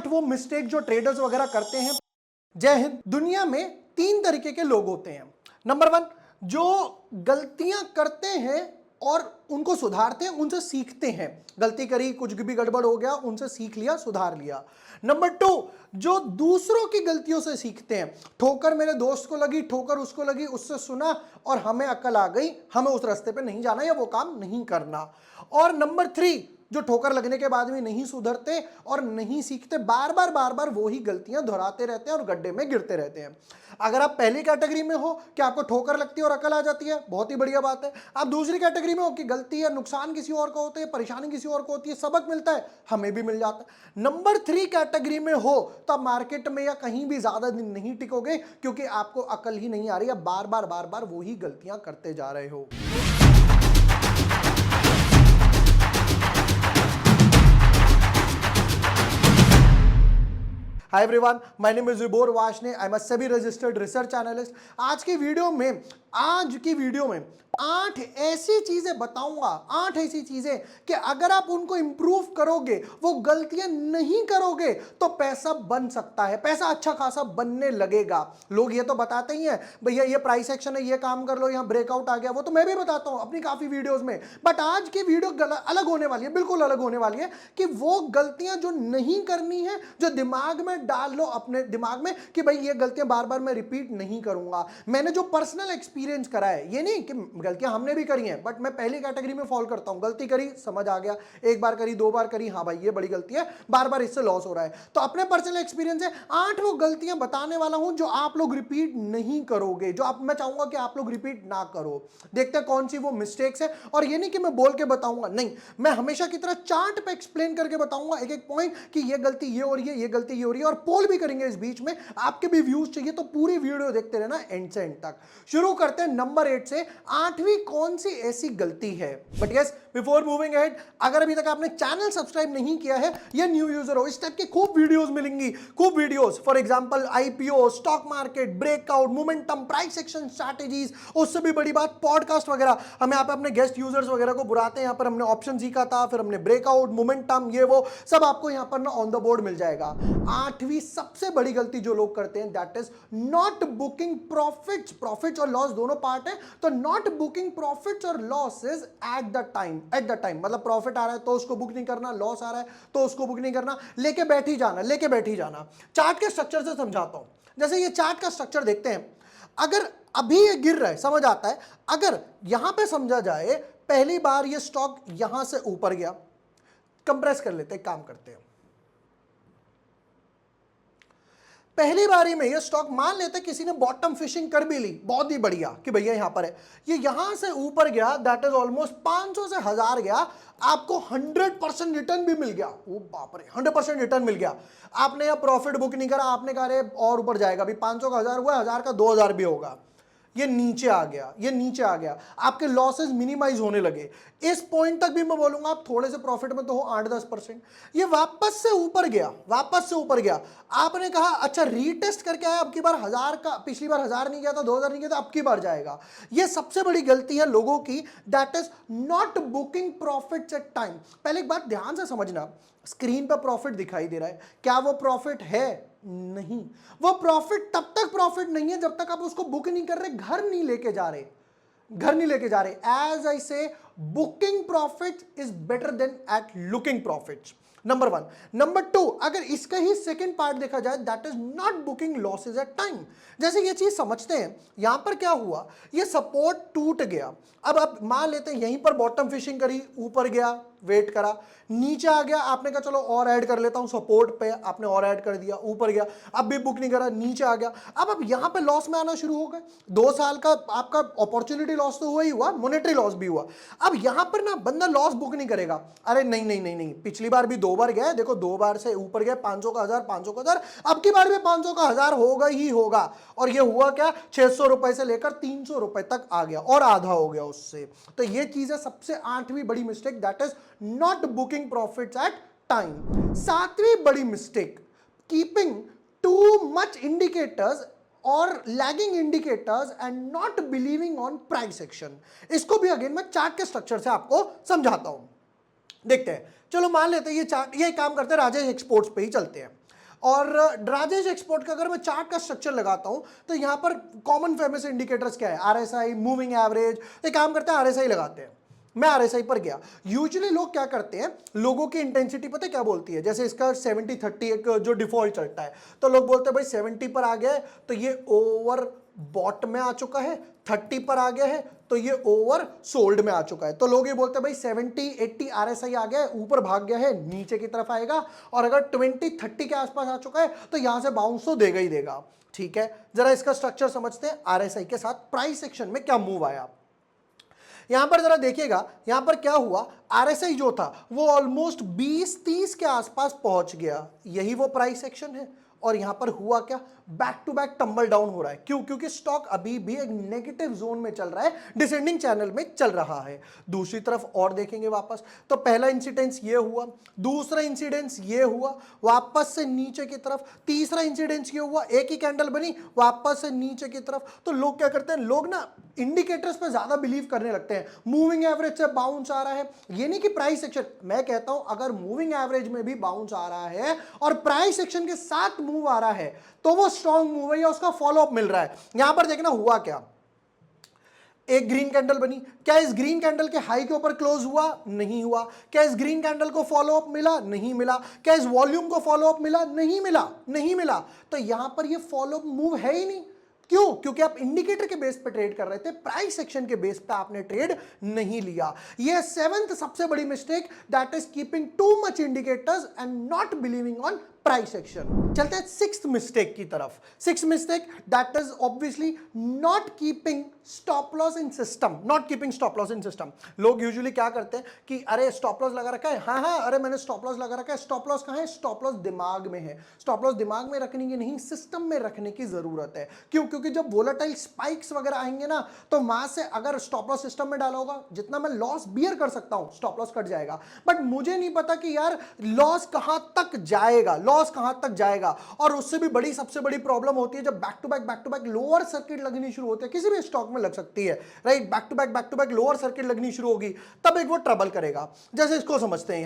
8 वो मिस्टेक जो ट्रेडर्स वगैरह करते हैं। जय हिंद। दुनिया में 3 तरीके के लोग होते हैं। नंबर 1, जो गलतियां करते हैं और उनको सुधारते हैं, उनसे सीखते हैं। गलती करी, कुछ भी गड़बड़ हो गया, उनसे सीख लिया, सुधार लिया। नंबर 2, जो दूसरों की गलतियों से सीखते हैं। ठोकर मेरे दोस्त को लगी, ठोकर उसको लगी, उससे सुना और हमें अकल आ गई, हमें उस रास्ते पे नहीं जाना या वो काम नहीं करना। और नंबर 3, जो ठोकर लगने के बाद भी नहीं सुधरते और नहीं सीखते, बार बार वो ही गलतियां दोहराते रहते हैं और गड्ढे में गिरते रहते हैं। अगर आप पहली कैटेगरी में हो कि आपको ठोकर लगती है और अकल आ जाती है, बहुत ही बढ़िया बात है। आप दूसरी कैटेगरी में हो कि गलती है, नुकसान किसी और का होता है, परेशानी किसी और को होती है, सबक मिलता है, हमें भी मिल जाता है। नंबर 3 कैटेगरी में हो तो आप मार्केट में या कहीं भी ज्यादा दिन नहीं टिकोगे, क्योंकि आपको अकल ही नहीं आ रही है, बार बार वो ही गलतियां करते जा रहे हो। Hi everyone, my name is Vibor Vashne, I am a SEBI registered research analyst. आज की वीडियो में 8 ऐसी चीजें बताऊंगा, 8 ऐसी चीजें कि अगर आप उनको इंप्रूव करोगे, वो गलतियां नहीं करोगे, तो पैसा बन सकता है, पैसा अच्छा खासा बनने लगेगा। लोग ये तो बताते ही हैं, भैया ये प्राइस एक्शन है, ये काम कर लो, यहां ब्रेकआउट आ गया, वो तो मैं भी बताता हूं अपनी काफी वीडियोस में। बट आज की वीडियो अलग होने वाली है, बिल्कुल अलग होने वाली है कि वो गलतियां जो नहीं करनी है, जो दिमाग में डाल लो अपने दिमाग में कि भाई ये गलतियां बार बार मैं रिपीट नहीं करूंगा। मैंने जो पर्सनल एक्सपीरियंस करा है, ये नहीं कि गलतियां हमने भी करी हैं, बट मैं पहली कैटेगरी में फॉल करता हूं। गलती करी, समझ आ गया, एक बार करी, 2 बार करी, हाँ भाई ये बड़ी गलती है, बार बार इससे लॉस हो रहा है। तो अपने पर्सनल एक्सपीरियंस है 8 वो गलतियां बताने वाला हूं जो आप लोग रिपीट नहीं करोगे, जो आप, मैं चाहूंगा कि आप लोग रिपीट ना करो। देखते हैं कौन सी वो मिस्टेक्स है। और ये नहीं कि मैं बोल के बताऊंगा, नहीं, मैं हमेशा की तरह चार्ट पे एक्सप्लेन करके बताऊंगा एक एक पॉइंट कि ये गलती ये हो रही है, ये गलती ये हो रही है, और पोल भी करेंगे इस बीच में। आपके भी व्यूज चाहिए तो पूरी वीडियो देखते रहना एंड से एंड तक। शुरू करते हैं नंबर 8 से। 8वीं कौन सी ऐसी गलती है। But yes, before moving ahead, अगर अभी तक आपने चैनल सब्सक्राइब नहीं किया है या न्यू यूजर हो, इस टाइप की खूब वीडियोस मिलेंगी, खूब videos. For example IPO, stock market, breakout, momentum, price action strategies, उससे भी बड़ी बात पॉडकास्ट वगैरह। हम यहाँ पे अपने गेस्ट यूजर्स वगैरह को बुलाते हैं, यहाँ पर हमने ऑप्शन सीखा था, फिर हमने ब्रेकआउट, मोमेंटम, ये वो सब आपको यहाँ पर ना ऑन द बोर्ड मिल जाएगा। 8वीं सबसे बड़ी गलती जो लोग करते हैं, that is not booking profits. Profits और लॉस दोनों पार्ट है, तो नॉट बुकिंग प्रॉफिट्स और लॉसेस एट द टाइम। मतलब प्रॉफिट आ रहा है तो उसको बुक नहीं करना, लॉस आ रहा है तो उसको बुक नहीं करना, लेके बैठ ही जाना। चार्ट के स्ट्रक्चर से समझाता हूं। जैसे ये चार्ट का स्ट्रक्चर देखते हैं, अगर अभी ये गिर रहा है, समझ आता है, अगर यहां पे समझा जाए पहली बार ये स्टॉक यहां से ऊपर गया, कंप्रेस कर लेते हैं, काम करते हैं। पहली बारी में ये स्टॉक मान लेते किसी ने बॉटम फिशिंग कर भी ली, बहुत ही बढ़िया कि भैया यहां पर है, ये यहां से ऊपर गया, दैट इज ऑलमोस्ट 500 से 1000 गया, आपको 100% रिटर्न भी मिल गया। वो बाप रे, 100% रिटर्न मिल गया। आपने यह प्रॉफिट बुक नहीं करा, आपने कहा अरे और ऊपर जाएगा, अभी 500 का 1000 हुआ, 1000 का 2000 भी होगा, ये नीचे आ गया, आपके लॉसेस मिनिमाइज होने लगे। इस पॉइंट तक भी मैं बोलूंगा आप थोड़े से प्रॉफिट में तो हो, 8-10%। ये वापस से ऊपर गया, आपने कहा अच्छा रीटेस्ट करके आया, अब की बार 1000 का, पिछली बार 1000 नहीं गया था, 2000 नहीं गया था, अब की बार जाएगा। ये सबसे बड़ी गलती है लोगों की, that is not booking profits at time. पहले एक बात ध्यान से समझना, स्क्रीन पर प्रॉफिट दिखाई दे रहा है, क्या वो प्रॉफिट है? नहीं, वो प्रॉफिट तब तक प्रॉफिट नहीं है जब तक आप उसको बुक नहीं कर रहे, घर नहीं लेके जा रहे। As I say, booking profit is better than at looking profits. Number 1। Number 2, अगर इसका ही सेकंड पार्ट देखा जाए, that is not booking losses at time. जैसे ये चीज समझते हैं, यहां पर क्या हुआ, ये सपोर्ट टूट गया, अब आप मान लेते हैं यहीं पर बॉटम फिशिंग करी, ऊपर गया, वेट करा, नीचे आ गया, आपने कहा चलो और ऐड कर लेता हूं सपोर्ट पे, आपने और ऐड कर दिया, ऊपर गया, अब भी बुक नहीं करा, नीचे आ गया, अब यहां पे लॉस में आना शुरू हो गए। 2 साल का आपका अपॉर्चुनिटी लॉस तो हुआ ही हुआ, मॉनेटरी लॉस भी हुआ। अब यहां पर ना बंदा लॉस बुक नहीं करेगा, अरे नहीं, पिछली बार भी 2 बार गया, देखो 2 बार से ऊपर गया, 500 का 1000, 500 का 1000, अब की बार भी 500 का 1000 होगा ही होगा। और ये हुआ क्या, 600 रुपए से लेकर 300 रुपए तक आ गया, और आधा हो गया उससे। तो ये चीज है सबसे 8वीं बड़ी mistake, that is not booking profits at time. 7वीं बड़ी mistake, keeping too much indicators और lagging indicators and not believing on price action. इसको भी अगेन मैं चार्ट के स्ट्रक्चर से आपको समझाता हूं। देखते हैं, चलो मान लेते हैं ये चार्ट, ये काम करते हैं राजेश एक्सपोर्ट्स पे ही चलते हैं। और राजेश एक्सपोर्ट का अगर मैं चार्ट का स्ट्रक्चर लगाता हूं तो यहां पर कॉमन फेमस इंडिकेटर्स क्या है, आरएसआई, मूविंग एवरेज। एक काम करते हैं आरएसआई लगाते हैं। मैं आरएसआई पर गया। यूजुअली लोग क्या करते हैं, लोगों की इंटेंसिटी पता है क्या बोलती है, जैसे इसका 70-30 एक जो डिफॉल्ट चलता है, तो लोग बोलते हैं भाई 70 पर आ गया है तो ये ओवर बॉट में आ चुका है, 30 पर आ गया है तो ये ओवर सोल्ड में आ चुका है। तो लोग ये बोलते हैं भाई 70-80 आरएसआई आ गया है, ऊपर भाग गया है, नीचे की तरफ आएगा, और अगर 20-30 के आसपास आ चुका है तो यहां से बाउंस तो देगा ही देगा। ठीक है, जरा इसका स्ट्रक्चर समझते हैं, आरएसआई के साथ प्राइस सेक्शन में क्या मूव आया। यहां पर जरा देखिएगा, यहां पर क्या हुआ, आरएसआई जो था वो ऑलमोस्ट 20-30 के आसपास पहुंच गया, यही वो प्राइस सेक्शन है। और यहां पर हुआ क्या, back to back tumble down हो रहा है। क्यों? क्योंकि स्टॉक अभी भी एक नेगेटिव जोन में चल रहा है, डिसेंडिंग चैनल में चल रहा है। दूसरी तरफ और देखेंगे वापस, तो पहला इंसिडेंस ये हुआ, दूसरा इंसिडेंस ये हुआ, वापस से नीचे की तरफ, तीसरा इंसिडेंस ये हुआ, एक ही कैंडल बनी, वापस से नीचे की तरफ। तो लोग क्या करते हैं, लोग ना इंडिकेटर्स पे ज्यादा बिलीव करने लगते हैं। मूविंग एवरेज से बाउंस आ रहा है, ये नहीं कि प्राइस सेक्शन, मैं कहता हूं अगर मूविंग एवरेज में भी बाउंस आ रहा है और प्राइस सेक्शन के साथ मूव आ रहा है तो वो स्ट्रॉन्ग मूव है या उसका फॉलोअप मिल रहा है। यहां पर देखना हुआ क्या, एक ग्रीन कैंडल बनी, क्या इस ग्रीन कैंडल के हाई के ऊपर क्लोज हुआ? नहीं हुआ। क्या इस ग्रीन कैंडल को फॉलोअप मिला? नहीं मिला। क्या इस वॉल्यूम को फॉलोअप मिला? नहीं मिला, नहीं मिला। तो यहां पर ये फॉलोअप मूव है ही नहीं। क्यों? क्योंकि आप इंडिकेटर के बेस पे ट्रेड कर रहे थे, प्राइस सेक्शन के बेस पे आपने ट्रेड नहीं लिया। ये 7th सबसे बड़ी mistake, that is keeping too much indicators and not believing on price section. चलते हैं 6th मिस्टेक की तरफ। 6th mistake, that is obviously not keeping stop loss in system. Not keeping stop loss in system. लोग usually क्या करते हैं कि अरे स्टॉप लॉस लगा रखा है, हाँ हाँ अरे मैंने स्टॉप लॉस लगा रखा है। स्टॉप लॉस कहां है? स्टॉप लॉस दिमाग में है। स्टॉप लॉस दिमाग में रखने की नहीं, सिस्टम में रखने की जरूरत है। क्यों? क्योंकि जब वोलेटाइल स्पाइक्स वगैरह आएंगे ना, तो वहां से अगर स्टॉप लॉस सिस्टम में डाला होगा, जितना मैं लॉस बियर कर सकता हूं स्टॉप लॉस कट जाएगा। बट मुझे नहीं पता कि यार लॉस कहां तक जाएगा, लॉस कहां तक जाएगा। और उससे भी बड़ी, सबसे बड़ी प्रॉब्लम होती है जब back to back lower circuit लगनी शुरू होती है, किसी भी स्टॉक में लग सकती है, right. Back to back lower circuit लगनी शुरू होगी, तब एक वो ट्रबल करेगा। जैसे इसको समझते हैं,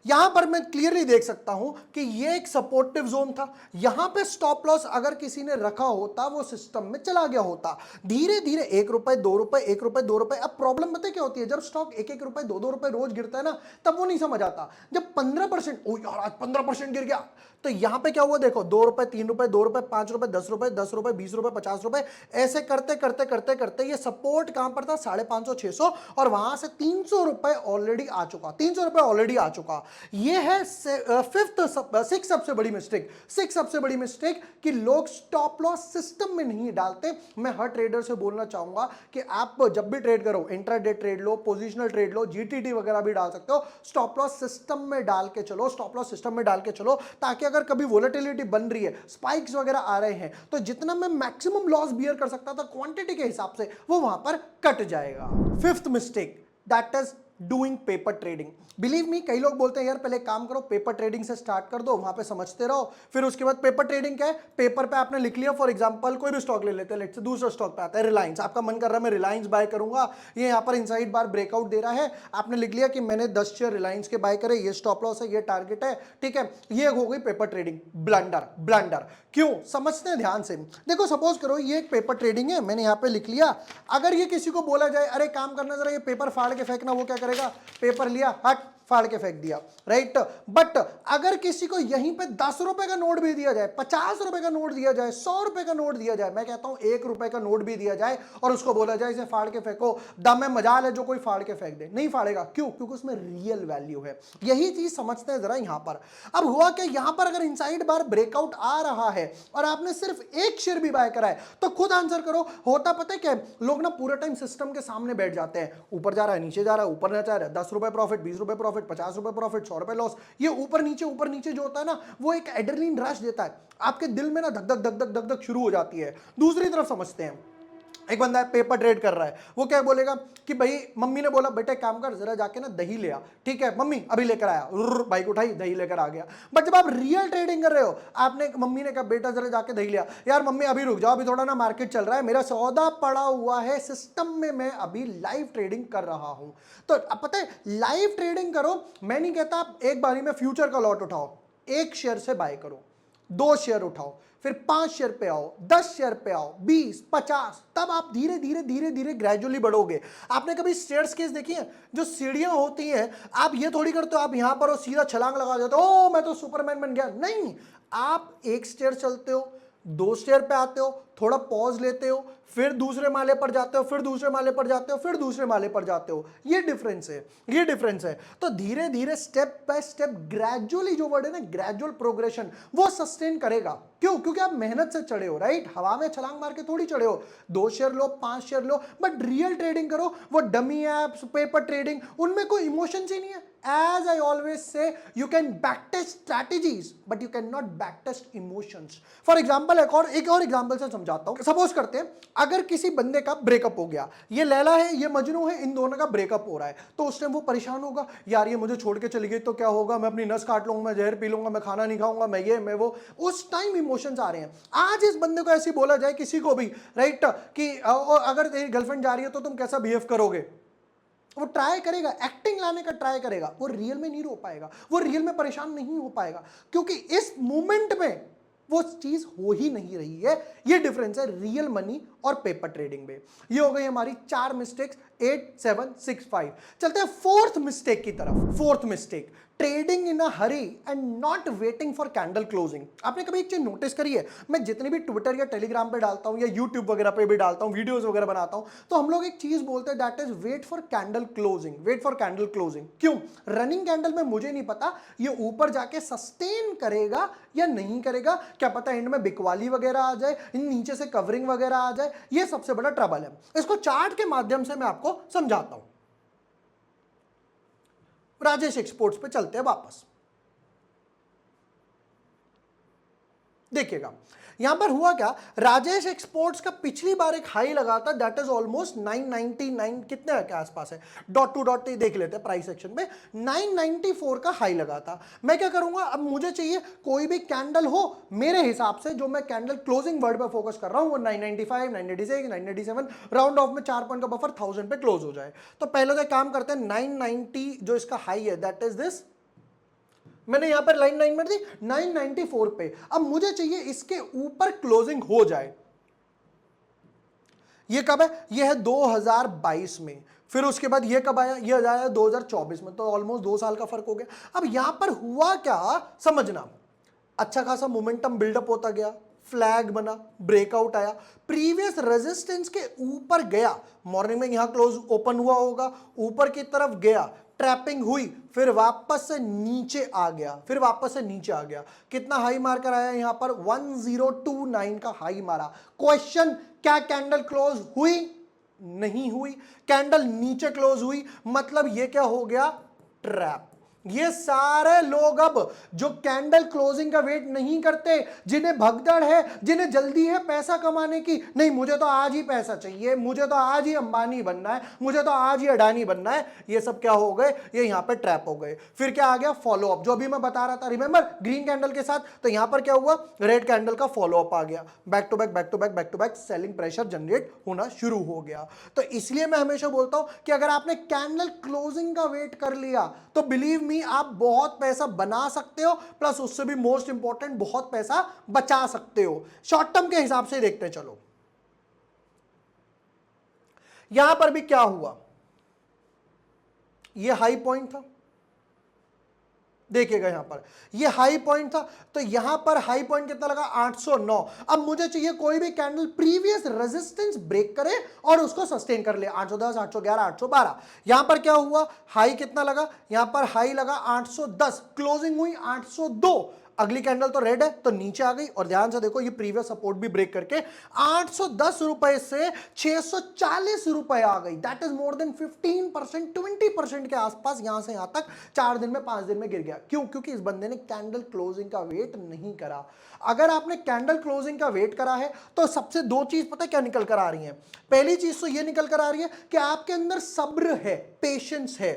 यहां पर मैं क्लियरली देख सकता हूं कि ये एक सपोर्टिव जोन था। यहां पे स्टॉप लॉस अगर किसी ने रखा होता, वो सिस्टम में चला गया होता। धीरे धीरे 1 रुपए 2 रुपए 1 रुपए 2 रुपए। अब प्रॉब्लम पता है क्या होती है, जब स्टॉक 1-1 रुपए 2-2 रुपए रोज गिरता है ना, तब वो नहीं समझ आता। जब 15%, ओ यार आज 15% गिर गया, तो यहां पे क्या हुआ देखो, 2 रुपए 3 रुपए 2 रुपए 5 रुपए 10 रुपए 10 रुपए 20 रुपए 50 रुपए, ऐसे करते करते करते करते ये सपोर्ट कहां पर था, 550 600, और वहां से 300 रुपए ऑलरेडी आ चुका, 300 रुपए ऑलरेडी आ चुका। ये है 6 सबसे बड़ी मिस्टेक। 6 सबसे बड़ी मिस्टेक कि लोग स्टॉप लॉस सिस्टम में नहीं डालते। मैं हर ट्रेडर से बोलना चाहूंगा कि आप जब भी ट्रेड करो, इंट्राडे ट्रेड लो, पोजिशनल ट्रेड लो, जीटीटी वगैरह भी डाल सकते हो, स्टॉप लॉस सिस्टम में डाल के चलो, स्टॉप लॉस सिस्टम में डाल के चलो, ताकि अगर कभी वोलेटिलिटी बन रही है, स्पाइक्स वगैरह आ रहे हैं, तो जितना मैं मैक्सिमम लॉस बियर कर सकता था क्वांटिटी के हिसाब से, वो वहां पर कट जाएगा। 5th mistake, that is doing paper trading. Believe me, कई लोग बोलते हैं यार पहले काम करो, पेपर ट्रेडिंग से स्टार्ट कर दो, वहां पे समझते रहो, फिर उसके बाद पेपर ट्रेडिंग क्या है, पेपर पे आपने लिख लिया, फॉर एग्जांपल कोई भी स्टॉक ले लेते हैं, लेट्स से दूसरा स्टॉक पे आता है रिलायंस, आपका मन कर रहा है मैं रिलायंस बाय करूंगा, ये यहां पर इनसाइड बार ब्रेकआउट दे रहा है, आपने लिख लिया कि मैंने 10 शेयर रिलायंस के बाय करे, ये स्टॉप लॉस है, ये टारगेट है, ठीक है, ये हो गई पेपर ट्रेडिंग। ब्लंडर, ब्लंडर क्यों? समझते हैं ध्यान से। देखो सपोज करो ये एक पेपर ट्रेडिंग है, मैंने यहां पे लिख लिया, अगर ये किसी को बोला जाए अरे काम करना जरा ये पेपर फाड़ के फेंकना, वो क्या करेगा, पेपर लिया, हट फाड़ के फेंक दिया, राइट। बट अगर किसी को यहीं पे 10 रुपए का नोट भी दिया जाए, 50 रुपए का नोट दिया जाए, 100 रुपए का नोट दिया जाए, मैं कहता हूं 1 रुपए का नोट भी दिया जाए और उसको बोला जाए इसे फाड़ के फेंको, दम है मजाल है जो कोई फाड़ के फेंक दे, नहीं फाड़ेगा। क्यों? क्योंकि उसमें रियल वैल्यू है। यही चीज समझते हैं जरा यहां पर। अब हुआ क्या, यहां पर अगर इनसाइड बार ब्रेकआउट आ रहा है और आपने सिर्फ एक शेयर भी बाय करा है, तो खुद आंसर करो, होता पता है क्या, लोग ना पूरा टाइम सिस्टम के सामने बैठ जाते हैं, ऊपर जा रहा है नीचे जा रहा है, ऊपर ना जा रहा है, 10 रुपए प्रॉफिट, 20 रुपए प्रॉफिट, 50 रुपए प्रॉफिट, 100 रुपए लॉस। ये ऊपर नीचे जो होता है ना, वो एक एड्रेनलिन रश देता है, आपके दिल में ना धक धक धक धक धक धक शुरू हो जाती है। दूसरी तरफ समझते हैं, एक बंदा है पेपर ट्रेड कर रहा है, वो क्या बोलेगा कि भाई मम्मी ने बोला बेटा काम कर जरा जाके ना दही ले आ, ठीक है मम्मी अभी लेकर आया, बाइक उठाई दही लेकर आ गया। बट जब आप रियल ट्रेडिंग कर रहे हो, आपने मम्मी ने कहा बेटा जरा जाके दही ले आ, यार मम्मी अभी रुक जाओ अभी थोड़ा ना मार्केट चल रहा है, मेरा सौदा पड़ा हुआ है सिस्टम में, मैं अभी लाइव ट्रेडिंग कर रहा हूं। तो अब पता है लाइव ट्रेडिंग करो, मैं नहीं कहता आप एक बारी में फ्यूचर का लॉट उठाओ, एक शेयर से बाय करो, 2 शेयर उठाओ, फिर 5 शेयर पे आओ, 10 शेयर पे आओ, 20, 50, तब आप धीरे धीरे धीरे धीरे ग्रेजुअली बढ़ोगे। आपने कभी स्टेयर्स केस देखी है, जो सीढ़ियां होती हैं, आप ये थोड़ी करते हो आप यहां पर हो सीधा छलांग लगा देते हो, ओ मैं तो सुपरमैन बन गया, नहीं, आप एक स्टेयर चलते हो, 2 स्टेयर पे आते हो, थोड़ा पॉज लेते हो, फिर दूसरे माले पर जाते हो, फिर दूसरे माले पर जाते हो, फिर दूसरे माले पर जाते हो, ये डिफरेंस है, ये डिफरेंस है। तो धीरे धीरे स्टेप बाय स्टेप ग्रेजुअली, जो वर्ड है ना ग्रेजुअल प्रोग्रेशन, वो सस्टेन करेगा। क्यों? क्योंकि आप मेहनत से चढ़े हो, राइट, हवा में छलांग मार के थोड़ी चढ़े हो। 2 share low, 5 share low, but real trading करो, वो डमी एप्स, पेपर ट्रेडिंग, उनमें कोई इमोशंस ही नहीं है। As I always say, you can backtest strategies, but you cannot backtest emotions. For example, एक और एग्जांपल से समझाता हूं। सपोज करते हैं अगर किसी बंदे का ब्रेकअप हो गया, ये लैला है ये मजनू है, इन दोनों का ब्रेकअप हो रहा है, तो उस टाइम वो परेशान होगा, यार ये मुझे छोड़ के चली गई तो क्या होगा, मैं अपनी नस काट लूंगा, मैं जहर पी लूंगा, मैं खाना नहीं खाऊंगा, मैं ये मैं वो, उस टाइम इमोशंस आ रहे हैं। आज इस बंदे को ऐसे बोला जाए किसी को भी, राइट, कि अगर तेरी गर्लफ्रेंड जा रही है तो तुम कैसा बिहेव करोगे, वो ट्राई करेगा, एक्टिंग लाने का ट्राई करेगा, वो रियल में नहीं रो पाएगा, वो रियल में परेशान नहीं हो पाएगा, क्योंकि इस मोमेंट में वो चीज हो ही नहीं रही है। ये डिफरेंस है रियल मनी और पेपर ट्रेडिंग में। ये हो गई हमारी 4 मिस्टेक्स, 8, 7, 6, 5। चलते हैं 4th मिस्टेक की तरफ। 4th mistake, trading in a Hari and not waiting for candle closing. आपने कभी एक चीज नोटिस करी है, मैं जितने भी ट्विटर या टेलीग्राम पे डालता हूं या यूट्यूब वगैरह पे भी डालता हूं, वीडियोस वगैरह बनाता हूं, तो हम लोग एक चीज बोलते हैं that is wait for candle closing. Wait for candle closing क्यों? रनिंग कैंडल में मुझे नहीं पता ये ऊपर जाके सस्टेन करेगा या नहीं करेगा, क्या पता एंड में बिकवाली वगैरह आ जाए, नीचे से कवरिंग वगैरह आ जाए, ये सबसे बड़ा ट्रबल है। इसको चार्ट के माध्यम से मैं आपको समझाता हूं। राजेश एक्सपोर्ट्स पे चलते हैं वापस। देखिएगा यहां पर हुआ क्या, राजेश एक्सपोर्ट्स का पिछली बार एक हाई लगा था, दैट इज ऑलमोस्ट 999 कितने के आसपास है, डॉट टू डॉट देख लेते हैं प्राइस सेक्शन में, 994 का हाई लगा था। मैं क्या करूंगा, अब मुझे चाहिए कोई भी कैंडल हो मेरे हिसाब से, जो मैं कैंडल क्लोजिंग वर्ड पे फोकस कर रहा हूं, वो 995, 996, 997, राउंड ऑफ में 4 पॉइंट का बफर 1000 पे क्लोज हो जाए। तो पहले तो काम करते हैं, 990 जो इसका हाई है दैट इज दिस, मैंने यहां पर लाइन 9 मार दी 994 पे। अब मुझे चाहिए इसके ऊपर क्लोजिंग हो जाए। ये कब है, ये है 2022 में, फिर उसके बाद ये कब आया, ये आया 2024 में, तो ऑलमोस्ट 2 साल का फर्क हो गया। अब यहां पर हुआ क्या समझना, अच्छा खासा मोमेंटम बिल्डअप होता गया, फ्लैग बना, ब्रेकआउट आया, प्रीवियस रेजिस्टेंस के ऊपर गया, मॉर्निंग में यहां क्लोज ओपन हुआ होगा, ऊपर की तरफ गया, ट्रैपिंग हुई, फिर वापस से नीचे आ गया, फिर वापस से नीचे आ गया, कितना हाई मारकर आया यहां पर 1029 का हाई मारा। क्वेश्चन, क्या कैंडल क्लोज हुई? नहीं हुई। कैंडल नीचे क्लोज हुई, मतलब ये क्या हो गया, ट्रैप। ये सारे लोग अब जो कैंडल क्लोजिंग का वेट नहीं करते, जिन्हें भगदड़ है, जिन्हें जल्दी है पैसा कमाने की, नहीं मुझे तो आज ही पैसा चाहिए, मुझे तो आज ही अंबानी बनना है, मुझे तो आज ही अडानी बनना है, ये सब क्या हो गए, ये यहां पे ट्रैप हो गए। फिर क्या आ गया, फॉलो अप, जो अभी मैं बता रहा था, रिमेंबर ग्रीन कैंडल के साथ, तो यहां पर क्या हुआ, रेड कैंडल का फॉलो अप आ गया, back to back back to back back to back selling pressure generate होना शुरू हो गया। तो इसलिए मैं हमेशा बोलता हूं कि अगर आपने कैंडल क्लोजिंग का वेट कर लिया तो बिलीव मी आप बहुत पैसा बना सकते हो, प्लस उससे भी मोस्ट इंपॉर्टेंट बहुत पैसा बचा सकते हो। शॉर्ट टर्म के हिसाब से देखते चलो, यहां पर भी क्या हुआ, ये हाई पॉइंट था, देखिएगा यहां पर ये हाई पॉइंट था, तो यहां पर हाई पॉइंट कितना लगा, 809। अब मुझे चाहिए कोई भी कैंडल प्रीवियस रेजिस्टेंस ब्रेक करे और उसको सस्टेन कर ले, 810, 811, 812। यहां पर क्या हुआ, हाई कितना लगा, यहां पर हाई लगा 810, क्लोजिंग हुई 802। अगली कैंडल तो रेड है तो नीचे आ गई, और ध्यान से देखो ये प्रीवियस सपोर्ट भी ब्रेक करके 810 रुपए से 640 रुपए आ गई। दैट इज मोर देन 15%, 20% के आसपास यहां से यहां तक 4 दिन में 5 दिन में गिर गया। क्यों? क्योंकि इस बंदे ने कैंडल क्लोजिंग का वेट नहीं करा। अगर आपने कैंडल क्लोजिंग का वेट करा है तो सबसे दो चीज पता है क्या निकल कर आ रही है। पहली चीज तो ये निकल कर आ रही है कि आपके अंदर सब्र है, पेशेंस है।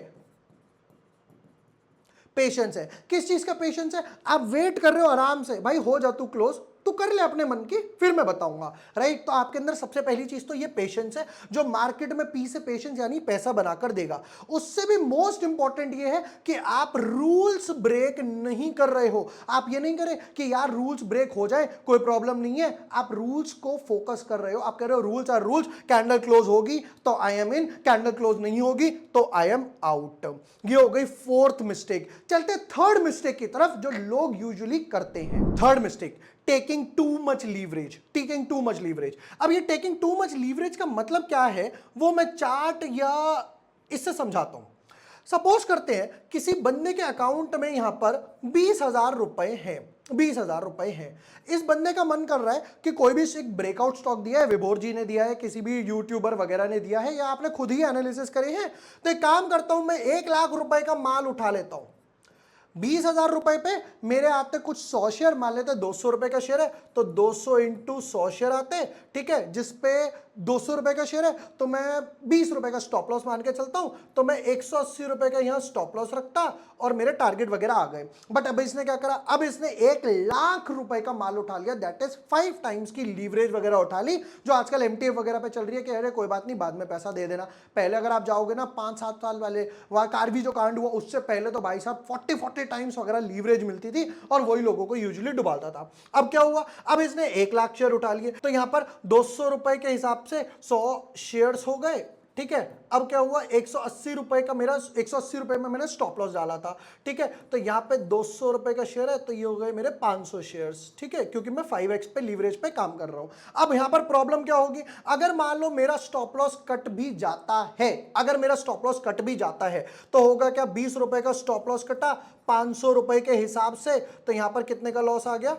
पेशेंस है, किस चीज का पेशेंस है? आप वेट कर रहे हो आराम से, भाई हो जा तू क्लोज, तू कर ले अपने मन की, फिर मैं बताऊंगा, राइट। तो आपके अंदर सबसे पहली चीज तो ये पेशेंस है, जो मार्केट में पी से पेशेंस यानी पैसा बनाकर देगा। उससे भी मोस्ट इंपॉर्टेंट ये है कि आप रूल्स ब्रेक नहीं कर रहे हो। आप ये नहीं करें कि यार रूल्स ब्रेक हो जाए कोई प्रॉब्लम नहीं है, आप रूल्स को फोकस कर रहे हो। आप कह रहे हो rules are rules, candle close होगी तो I am in, candle close नहीं होगी तो आई एम आउट। ये हो गई फोर्थ मिस्टेक। चलते थर्ड मिस्टेक की तरफ जो लोग यूजुअली करते हैं। Third mistake, taking too much leverage. Taking too much leverage, अब ये टेकिंग टू मच लीवरेज का मतलब क्या है वो मैं चार्ट या इससे समझाता हूं। सपोज करते हैं किसी बंदे के अकाउंट में यहां पर 20,000 रुपए हैं, 20,000 रुपए हैं। इस बंदे का मन कर रहा है कि कोई भी एक ब्रेकआउट स्टॉक दिया है, विभोर जी ने दिया है, किसी भी यूट्यूबर वगैरह ने दिया है, या आपने खुद ही एनालिसिस करे हैं, तो एक काम करता हूं मैं 1 लाख रुपए का माल उठा लेता हूं। 20,000 रुपए पे मेरे आते कुछ 100 शेयर, मान लेते 200 रुपए का शेयर है तो 200 इंटू 100 शेयर आते, ठीक है, जिसपे 200 रुपए का शेयर है तो मैं 20 रुपए का स्टॉप लॉस मान के चलता हूं, तो मैं 180 रुपए का यहां स्टॉप लॉस रखता और मेरे टारगेट वगैरह आ गए। बट अब इसने क्या करा, अब इसने 1 लाख रुपए का माल उठा लिया, दैट इज 5 टाइम्स की लीवरेज वगैरह उठा ली, जो आजकल एमटीएफ वगैरह पे चल रही है कि अरे कोई बात नहीं बाद में पैसा दे देना। पहले अगर आप जाओगे ना 5-7 साल वाले वहां कारवी जो कांड हुआ उससे पहले तो भाई साहब 40 टाइम्स वगैरह लीवरेज मिलती थी और वही लोगों को यूजुअली डुबाता था। अब क्या हुआ, अब इसने 1 लाख शेयर उठा लिए तो यहां पर 200 रुपए के हिसाब से 100 शेयर्स हो गए, ठीक है। अब क्या हुआ, 180 रुपए का मेरा 180 रुपए में मैंने स्टॉप लॉस डाला था, ठीक है, तो यहां पे 200 रुपए का शेयर है तो ये हो गए मेरे 500 शेयर्स, ठीक है, क्योंकि मैं 5x पे लीवरेज पे काम कर रहा हूं। अब यहां पर प्रॉब्लम क्या होगी, अगर मान लो मेरा स्टॉप लॉस कट भी जाता है, अगर मेरा स्टॉप लॉस कट भी जाता है तो होगा क्या, 20 रुपए का स्टॉप लॉस कटा 500 रुपए के हिसाब से, तो यहां पर कितने का लॉस आ गया,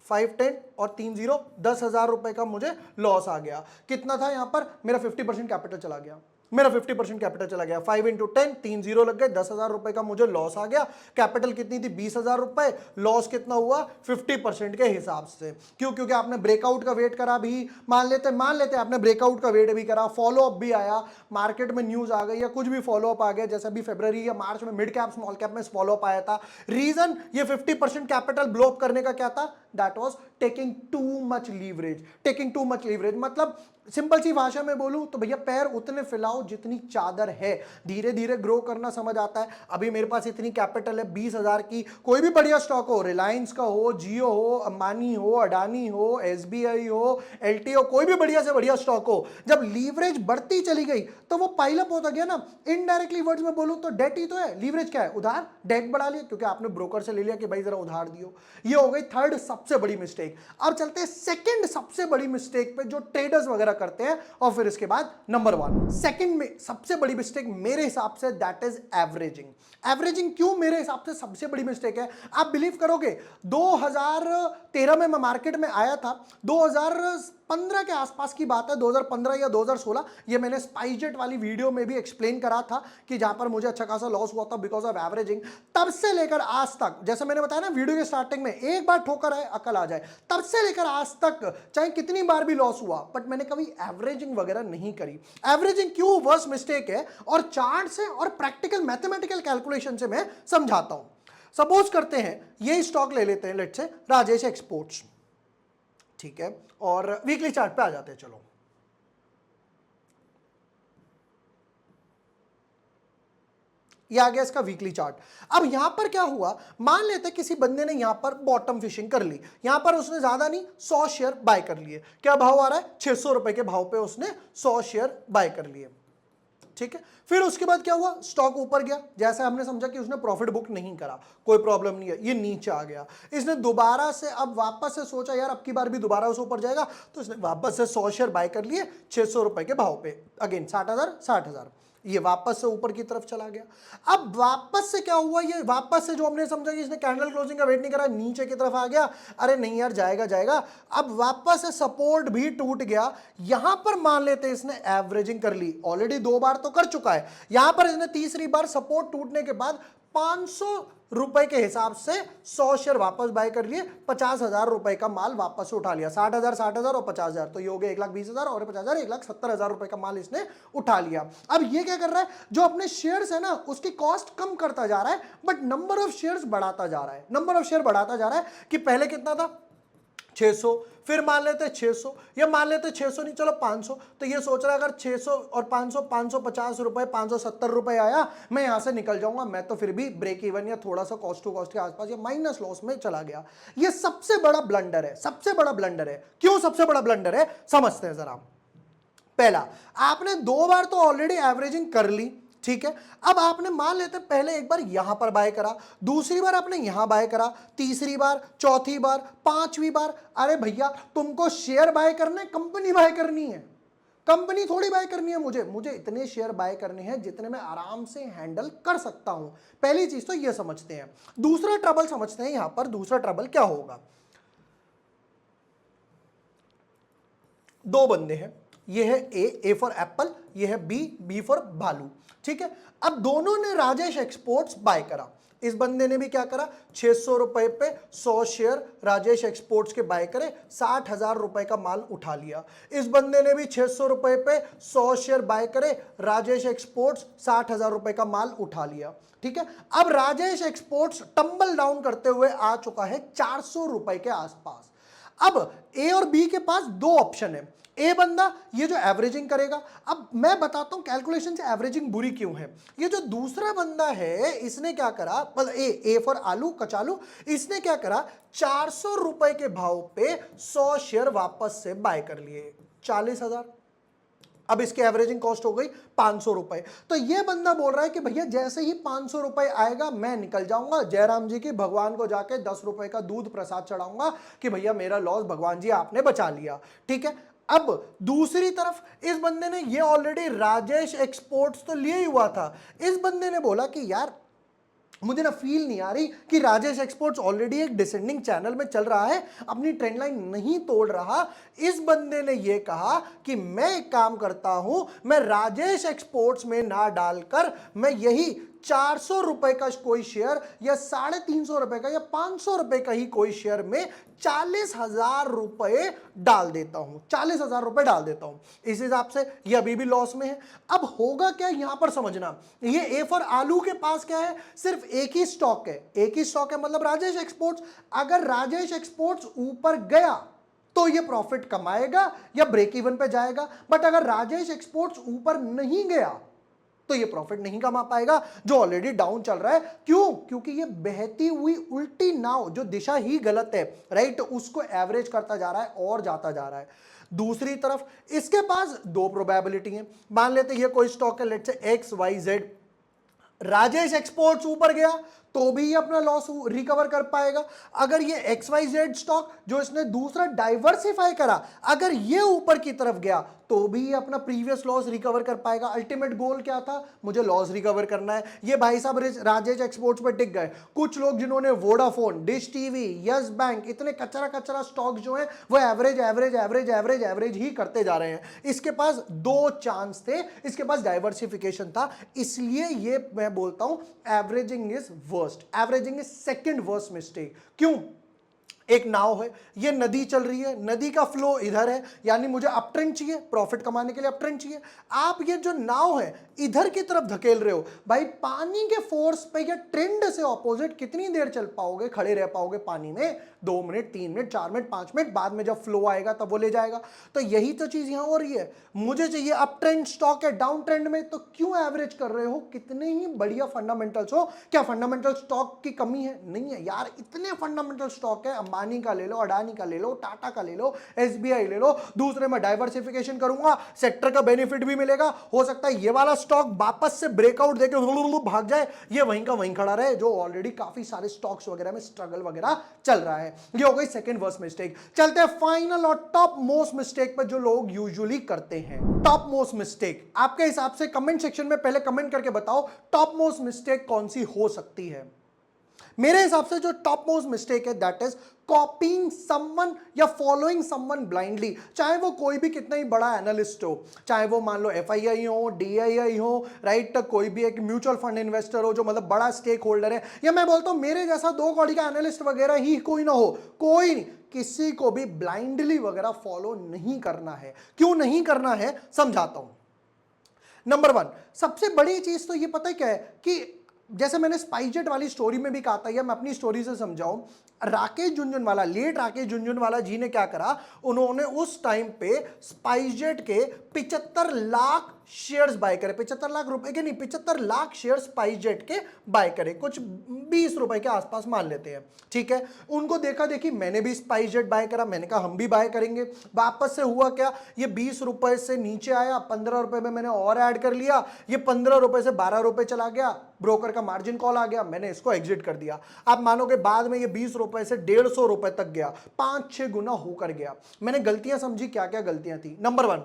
5 10 और 3 0, 10,000 रुपए का मुझे लॉस आ गया। कितना था यहां पर, मेरा 50% कैपिटल चला गया, मेरा 50% कैपिटल चला गया। 5 इंटू 10, 3 0 लग गए, 10,000 रुपए का मुझे लॉस आ गया। कैपिटल कितनी थी, 20,000 रुपए, लॉस कितना हुआ 50% के हिसाब से। क्यों, क्योंकि आपने ब्रेकआउट का वेट करा भी, मान लेते आपने ब्रेकआउट का वेट भी करा, फॉलो अप भी आया, मार्केट में न्यूज आ गई या कुछ भी फॉलो अप आ गया, जैसे अभी फरवरी या मार्च में मिड कैप स्मॉल कैप में फॉलो अप आया था। रीजन ये 50% कैपिटल ब्लो अप करने का क्या था, that was taking too much leverage. Taking too much leverage मतलब सिंपल सी भाषा में बोलूं तो भैया पैर उतने फैलाओ जितनी चादर है, धीरे धीरे ग्रो करना समझ आता है। अभी मेरे पास इतनी कैपिटल है 20,000 की, कोई भी बढ़िया स्टॉक हो, रिलायंस का हो, जियो हो, अंबानी हो, अडानी हो, एसबीआई हो, एलटी हो, कोई भी बढ़िया से बढ़िया स्टॉक हो, जब लीवरेज बढ़ती चली गई तो वो पाइलअप होता गया ना। इनडायरेक्टली वर्ड्स में बोलूं तो डेट ही तो है, लीवरेज क्या है, उधार, डेट बढ़ा लिया क्योंकि आपने ब्रोकर से ले लिया कि भाई जरा उधार दियो। ये हो गई थर्ड सबसे बड़ी मिस्टेक। अब चलते हैं सेकंड सबसे बड़ी मिस्टेक पे जो ट्रेडर्स वगैरह करते हैं, और फिर इसके बाद नंबर 1 सेकंड में सबसे बड़ी मिस्टेक मेरे हिसाब say that is averaging. Averaging क्यों मेरे हिसाब से सबसे बड़ी मिस्टेक है, आप बिलीव करोगे 2013 में मैं मार्केट में आया था, 2015 के आसपास की बात है, 2015 या 2016, ये मैंने स्पाइसजेट वाली वीडियो में भी एक्सप्लेन करा था कि जहां पर मुझे अच्छा खासा लॉस हुआ था बिकॉज ऑफ एवरेजिंग। तब से लेकर आज तक, जैसे मैंने बताया ना वीडियो के स्टार्टिंग में, एक बार ठोकर है अकल आ जाए, तब से लेकर आज तक चाहे कितनी बार भी लॉस हुआ बट मैंने कभी एवरेजिंग वगैरह नहीं करी। एवरेजिंग क्यों वर्स्ट मिस्टेक है, और चार्ट से और प्रैक्टिकल मैथमेटिकल कैलकुलेशन से मैं समझाता हूं। सपोज करते हैं ये स्टॉक ले लेते हैं, लेट्स से राजेश एक्सपोर्ट्स, ठीक है, और वीकली चार्ट पे आ जाते हैं। चलो ये आ गया इसका वीकली चार्ट। अब यहां पर क्या हुआ, मान लेते किसी बंदे ने यहां पर बॉटम फिशिंग कर ली, यहां पर उसने ज्यादा नहीं 100 शेयर बाय कर लिए। क्या भाव आ रहा है, 600 रुपए के भाव पे उसने 100 शेयर बाय कर लिए, ठीक है। फिर उसके बाद क्या हुआ, स्टॉक ऊपर गया, जैसे हमने समझा कि उसने प्रॉफिट बुक नहीं करा, कोई प्रॉब्लम नहीं है, ये नीचे आ गया। इसने दोबारा से अब वापस से सोचा यार अब की बार भी दोबारा उसे ऊपर जाएगा, तो इसने वापस से 100 शेयर बाय कर लिए 600 रुपए के भाव पे, अगेन 60,000 60,000, ये वापस से ऊपर की तरफ चला गया। अब वापस से क्या हुआ, ये वापस से जो हमने समझा कि इसने कैंडल क्लोजिंग का वेट नहीं करा, नीचे की तरफ आ गया, अरे नहीं यार जाएगा जाएगा। अब वापस से सपोर्ट भी टूट गया। यहां पर मान लेते हैं इसने एवरेजिंग कर ली, ऑलरेडी 2 बार तो कर चुका है, यहां पर इसने तीसरी बार सपोर्ट टूटने के बाद 500 रुपए के हिसाब से 100 शेयर वापस बाय कर लिए, 50,000 रुपए का माल वापस से उठा लिया। 60,000 और 50,000 तो ये हो गया 1,20,000 और 50,000 1,70,000 रुपए का माल इसने उठा लिया। अब ये क्या कर रहा है, जो अपने शेयर्स है ना उसकी कॉस्ट कम करता जा रहा है, बट नंबर ऑफ शेयर्स बढ़ाता जा रहा है। नंबर ऑफ शेयर बढ़ाता जा रहा है कि पहले कितना था 600, फिर मान लेते 600, या मान लेते 600 नहीं चलो 500, तो ये सोच रहा है अगर 600 और 500 550 रुपए 570 रुपए आया मैं यहां से निकल जाऊंगा, मैं तो फिर भी ब्रेक इवन या थोड़ा सा कॉस्ट टू कॉस्ट के आसपास या माइनस लॉस में चला गया। ये सबसे बड़ा ब्लंडर है, सबसे बड़ा ब्लंडर है। क्यों सबसे बड़ा ब्लंडर है समझते हैं जरा। पहला, आपने 2 बार तो ऑलरेडी एवरेजिंग कर ली, ठीक है। अब आपने मान लेते पहले एक बार यहां पर बाय करा, दूसरी बार आपने यहां बाय करा, तीसरी बार, चौथी बार, पांचवी बार। अरे भैया तुमको शेयर बाय करना है, कंपनी बाय करनी है, कंपनी थोड़ी बाय करनी है। मुझे इतने शेयर बाय करने हैं जितने मैं आराम से हैंडल कर सकता हूं। पहली चीज तो ये समझते हैं। दूसरा ट्रबल समझते हैं यहां पर। दूसरा ट्रबल क्या होगा, 2 बंदे हैं, ये है ए फॉर एप्पल, ये है बी फॉर भालू, ठीक है। अब दोनों ने राजेश एक्सपोर्ट्स बाय करा। इस बंदे ने भी क्या करा, 600 रुपए पे 100 शेयर राजेश एक्सपोर्ट्स के बाय करे, 60,000 रुपए का माल उठा लिया। इस बंदे ने भी 600 रुपए पे 100 शेयर बाय करे, राजेश एक्सपोर्ट्स 60,000 रुपए का माल उठा लिया, ठीक है। अब राजेश एक्सपोर्ट्स टंबल डाउन करते हुए आ चुका है 400 रुपए के आसपास। अब ए और बी के पास 2 ऑप्शन है। ए बंदा ये जो एवरेजिंग करेगा, अब मैं बताता हूं कैलकुलेशन से एवरेजिंग बुरी क्यों है। ये जो दूसरा बंदा है इसने क्या करा, मतलब ए फॉर आलू कचालू, इसने क्या करा, 400 रुपए के भाव पे 100 शेयर वापस से बाय कर लिए, 40,000। अब इसकी एवरेजिंग कॉस्ट हो गई 500 रुपए। तो ये बंदा बोल रहा है कि भैया जैसे ही 500 रुपए आएगा मैं निकल जाऊंगा, जयराम जी की भगवान को जाके 10 रुपए का दूध प्रसाद चढ़ाऊंगा कि भैया मेरा लॉस भगवान जी आपने बचा लिया, ठीक है। अब दूसरी तरफ इस बंदे ने ये ऑलरेडी राजेश एक्सपोर्ट्स तो लिए ही हुआ था। इस बंदे ने बोला कि यार मुझे ना फील नहीं आ रही कि राजेश एक्सपोर्ट्स ऑलरेडी एक डिसेंडिंग चैनल में चल रहा है, अपनी ट्रेंड लाइन नहीं तोड़ रहा। इस बंदे ने यह कहा कि मैं एक काम करता हूं, मैं राजेश एक्सपोर्ट्स में ना डालकर मैं यही 400 रुपए का कोई शेयर या 350 रुपए का या 500 रुपए का ही कोई शेयर में 40,000 रुपए डाल देता हूं, 40,000 रुपए डाल देता हूं। इस हिसाब से ये अभी भी लॉस में है। अब होगा क्या यहां पर समझना, ये ए फॉर आलू के पास क्या है, सिर्फ एक ही स्टॉक है, एक ही स्टॉक है मतलब राजेश एक्सपोर्ट्स। अगर राजेश एक्सपोर्ट्स ऊपर गया तो ये प्रॉफिट कमाएगा या ब्रेक इवन पे जाएगा, बट अगर राजेश एक्सपोर्ट्स ऊपर नहीं गया तो ये प्रॉफिट नहीं कमा पाएगा, जो ऑलरेडी डाउन चल रहा है। क्यों? क्योंकि ये बहती हुई उल्टी नाव, जो दिशा ही गलत है, राइट, उसको एवरेज करता जा रहा है और जाता जा रहा है। दूसरी तरफ इसके पास 2 प्रोबेबिलिटी है। मान लेते ये कोई स्टॉक है, let's say XYZ, Rajesh exports ऊपर गया तो भी ये अपना लॉस रिकवर कर पाएगा। अगर ये XYZ स्टॉक जो इसने दूसरा डाइवर्सिफाई करा, अगर ये ऊपर की तरफ गया तो भी ये अपना प्रीवियस लॉस रिकवर कर पाएगा। अल्टीमेट गोल क्या था, मुझे लॉस रिकवर करना है। ये भाई साहब राजेश एक्सपोर्ट्स पर टिक गए। कुछ लोग जिन्होंने Vodafone, dish TV, yes bank, इतने कचरा स्टॉक जो है वो एवरेज ही करते जा रहे हैं। इसके पास 2 चांस थे, इसके पास डाइवर्सिफिकेशन था, इसलिए ये मैं बोलता हूं averaging is worst, averaging is second worst mistake. क्यों? एक नाव है, ये नदी चल रही है, नदी का फ्लो इधर है, यानी मुझे अप ट्रेंड चाहिए, प्रॉफिट कमाने के लिए अप ट्रेंड चाहिए। आप ये जो नाव है इधर की तरफ धकेल रहे हो, भाई पानी के फोर्स पे या ट्रेंड से ऑपोजिट कितनी देर चल पाओगे, खड़े रह पाओगे पानी में? 2 मिनट, 3 मिनट, 4 मिनट, 5 मिनट, बाद में जब फ्लो आएगा तब वो ले जाएगा। तो यही तो चीज यहां हो रही है। मुझे चाहिए अप ट्रेंड स्टॉक है, डाउन ट्रेंड में तो क्यों एवरेज कर रहे हो? कितने ही बढ़िया फंडामेंटल्स हो, क्या फंडामेंटल स्टॉक की कमी है? नहीं है यार, इतने फंडामेंटल स्टॉक है। अंबानी का ले लो, अडानी का ले लो, टाटा का ले लो, एसबीआई ले लो, दूसरे में डाइवर्सिफिकेशन करूंगा, सेक्टर का बेनिफिट भी मिलेगा, हो सकता है ये वाला स्टॉक वापस से ब्रेकआउट देके भाग जाए, ये वहीं का वहीं खड़ा रहे, जो ऑलरेडी काफी सारे स्टॉक्स वगैरह में स्ट्रगल वगैरह चल रहा है। ये हो गई सेकंड वर्स्ट मिस्टेक। चलते हैं फाइनल और टॉप मोस्ट मिस्टेक पर जो लोग यूजुअली करते हैं। टॉप मोस्ट मिस्टेक आपके हिसाब से कमेंट सेक्शन में पहले कमेंट करके बताओ टॉप मोस्ट मिस्टेक कौन सी हो सकती है। मेरे हिसाब से जो टॉप मोस्ट मिस्टेक है दैट इज कॉपीइंग समवन या फॉलोइंग समवन ब्लाइंडली। चाहे वो कोई भी कितना ही बड़ा एनालिस्ट हो, चाहे वो मान लो एफआईआई हो, डीआईआई हो, राइट, कोई भी एक म्यूचुअल फंड इन्वेस्टर हो जो मतलब बड़ा स्टेक होल्डर है, या मैं बोलता हूं मेरे जैसा 2 कौड़ी का एनालिस्ट वगैरह ही कोई ना हो, कोई नहीं, किसी को भी ब्लाइंडली वगैरह फॉलो नहीं करना है। क्यों नहीं करना है समझाता हूं। नंबर 1 सबसे बड़ी चीज तो ये पता है क्या है कि जैसे मैंने स्पाइसजेट वाली स्टोरी में भी कहा था, या मैं अपनी स्टोरी से समझाऊं, राकेश झुनझुनवाला, लेट राकेश झुनझुनवाला जी ने क्या करा, उन्होंने उस टाइम पे स्पाइसजेट के 75 लाख शेयर्स बाय करे, 75 लाख रुपए के नहीं, 75 लाख शेयर स्पाइसजेट के बाय करे, कुछ 20 रुपए के आसपास मान लेते हैं, ठीक है। उनको देखा देखी मैंने भी स्पाइसजेट बाय करा, मैंने कहा हम भी बाय करेंगे। वापस से हुआ क्या, ये 20 रुपए से नीचे आया, 15 रुपए में मैंने और ऐड कर लिया, ये 15 रुपए से 12 रुपए चला गया, ब्रोकर का मार्जिन कॉल आ गया, मैंने इसको एग्जिट कर दिया। आप मानोगे बाद में ये 20 रुपए से 150 रुपए तक गया, 5-6 गुना होकर गया। मैंने गलतियां समझी, क्या क्या गलतियां थी। नंबर 1,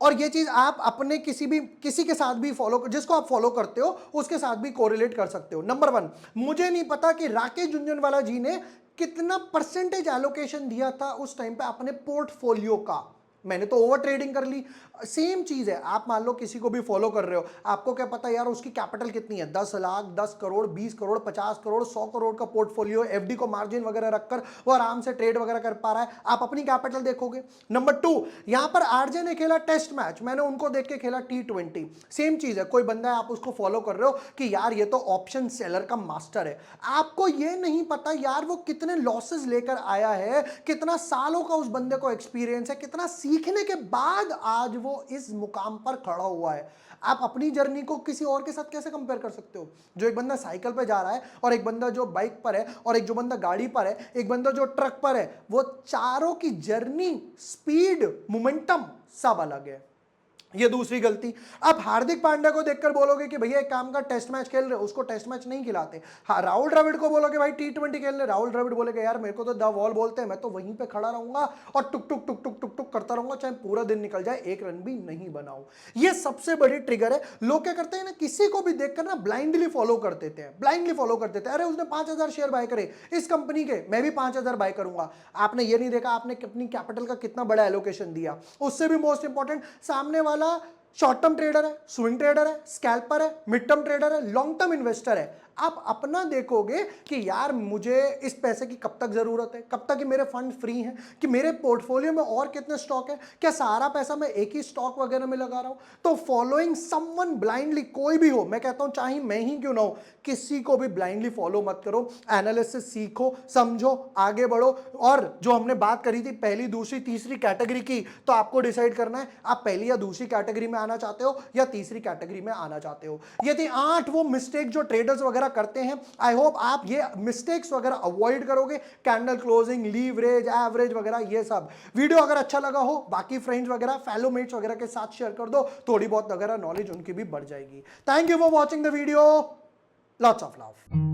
और ये चीज आप अपने किसी के साथ भी फॉलो, जिसको आप फॉलो करते हो उसके साथ भी कोरिलेट कर सकते हो। नंबर 1, मुझे नहीं पता कि राकेश झुनझुनवाला जी ने कितना परसेंटेज एलोकेशन दिया था उस टाइम पे अपने पोर्टफोलियो का, मैंने तो ओवर ट्रेडिंग कर ली। सेम चीज है, आप मान लो किसी को भी फॉलो कर रहे हो, आपको क्या पता यार उसकी कैपिटल कितनी है, 10 लाख, 10 करोड़, 20 करोड़, 50 करोड़, 100 करोड़ का पोर्टफोलियो, एफडी को मार्जिन वगैरह रखकर वो आराम से ट्रेड वगैरह कर पा रहा है, आप अपनी कैपिटल देखोगे। नंबर 2, यहां पर आरजे ने खेला टेस्ट मैच, मैंने उनको देख के खेला T20। सेम चीज है, कोई बंदा है आप उसको फॉलो कर रहे हो कि यार ये तो ऑप्शन सेलर का मास्टर है, आपको ये नहीं पता यार वो कितने लॉसेस लेकर आया है, कितना सालों का उस बंदे को एक्सपीरियंस है, कितना सीखने के बाद आज वो इस मुकाम पर खड़ा हुआ है। आप अपनी जर्नी को किसी और के साथ कैसे कंपेयर कर सकते हो? जो एक बंदा साइकिल पे जा रहा है, और एक बंदा जो बाइक पर है, और एक जो बंदा गाड़ी पर है, एक बंदा जो ट्रक पर है, वो चारों की जर्नी, स्पीड, मोमेंटम सब अलग है। ये दूसरी गलती। अब हार्दिक पांड्या को देखकर बोलोगे कि भैया एक काम का टेस्ट मैच खेल रहे, उसको टेस्ट मैच नहीं खिलाते। हाँ, राहुल द्रविड़ को बोलोगे भाई T20 खेल रहे, राहुल द्रविड़ बोलेगा यार मेरे को तो द वॉल बोलते हैं, मैं तो वहीं पे खड़ा रहूंगा और टुक टुक टुक टुक टुक टुक करता रहूंगा, चाहे पूरा दिन निकल जाए, एक रन भी नहीं बनाऊं। ये सबसे बड़ी ट्रिगर है। लोग क्या करते हैं ना, किसी को भी देखकर ना ब्लाइंडली फॉलो कर देते हैं, ब्लाइंडली फॉलो कर देते हैं। अरे उसने 5000 शेयर बाय करे इस कंपनी के, मैं भी 5000 बाय करूंगा। आपने ये नहीं देखा आपने अपनी कैपिटल का कितना बड़ा एलोकेशन दिया। उससे भी मोस्ट इंपॉर्टेंट, सामने वाला शॉर्ट टर्म ट्रेडर है, स्विंग ट्रेडर है, स्कैल्पर है, मिड टर्म ट्रेडर है, लॉन्ग टर्म इन्वेस्टर है। आप अपना देखोगे कि यार मुझे इस पैसे की कब तक जरूरत है, कब तक कि मेरे फंड फ्री हैं, कि मेरे पोर्टफोलियो में और कितने स्टॉक है, क्या सारा पैसा मैं एक ही स्टॉक वगैरह में लगा रहा हूं। तो फॉलोइंग समवन ब्लाइंडली, कोई भी हो, मैं कहता हूं चाहे मैं ही क्यों ना हो, किसी को भी ब्लाइंडली फॉलो मत करो। एनालिसिस सीखो, समझो, आगे बढ़ो। और जो हमने बात करी थी पहली, दूसरी, तीसरी कैटेगरी की, तो आपको डिसाइड करना है आप पहली या दूसरी कैटेगरी में आना चाहते हो या तीसरी कैटेगरी में आना चाहते हो। ये थी 8 वो मिस्टेक जो ट्रेडर्स वगैरह करते हैं। आई होप आप ये मिस्टेक्स वगैरह अवॉइड करोगे, कैंडल क्लोजिंग, लीवरेज, एवरेज वगैरह, ये सब। वीडियो अगर अच्छा लगा हो, बाकी फ्रेंड्स वगैरह, फेलो मेट्स वगैरह के साथ शेयर कर दो, थोड़ी बहुत वगैरह नॉलेज उनकी भी बढ़ जाएगी। Thank you for watching the video, lots of love.